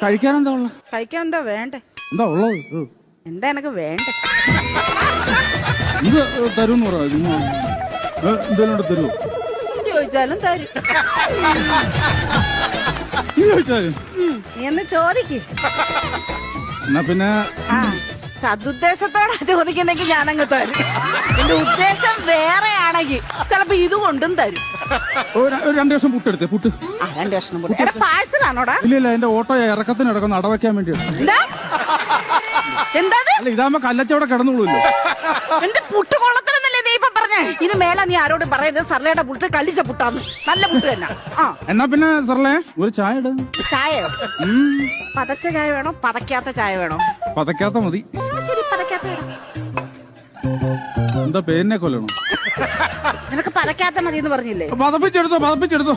കഴിക്കാൻ എന്താ ഉള്ള? കഴിക്കാൻ എന്താ വേണ്ടേ? എന്താ ഉള്ളത്? എന്താ എനക്ക് വേണ്ടേ? ഇത് തരൂന്ന് പറയാ. എന്തേലും തരുമോ? ചോദിച്ചാലും തരും. നീ ചോദിച്ചാലും നീ എന്ന് ചോദിക്ക്. എന്നാ പിന്നെ സതുദ്ദേശത്തോടെ ചോദിക്കുന്നെങ്കിൽ ഞാനങ്ങ് തരും. എന്റെ ഉദ്ദേശം വേറെ ആണെങ്കിൽ ചിലപ്പോ ഇത് കൊണ്ടും തരും. ഒരു 2 കഷ്ണം പുട്ടെടുത്തേ. പുട്ട് 2 കഷ്ണം പുട്ട്. പാഴ്സലാണോടാ? ഇല്ല എന്റെ ഓട്ടോ ഇറക്കത്തിന് ഇടക്കുന്ന അടവയ്ക്കാൻ വേണ്ടിയാണ്. എന്താ അല്ല ഇതാകുമ്പോ കല്ലച്ചവിടെ കിടന്നുള്ളൂല്ലോ. എന്റെ പുട്ട് കൊള്ളത്തിലെന്നല്ലേ നീ ഇപ്പൊ പറഞ്ഞേ? ഇനി മേലെ നീ ആരോടും പറയുന്നത് സർലയുടെ പുട്ട് കല്ലിച്ച പുട്ടാന്ന്. നല്ല പുട്ട് തന്നെ. എന്നാ പിന്നെ സർലേ ഒരു ചായ ഇട. ചായയോ? പതച്ച ചായ വേണോ പതക്കാത്ത ചായ വേണോ? പതക്കാത്ത മതി. ശരി പതക്കാത്ത ഇടാം. എന്താ പേരിനെ കൊല്ലണോ? നിനക്ക് പതക്കാത്ത മതി എന്ന് പറഞ്ഞില്ലേ? പതപ്പിച്ചെടുത്തോ.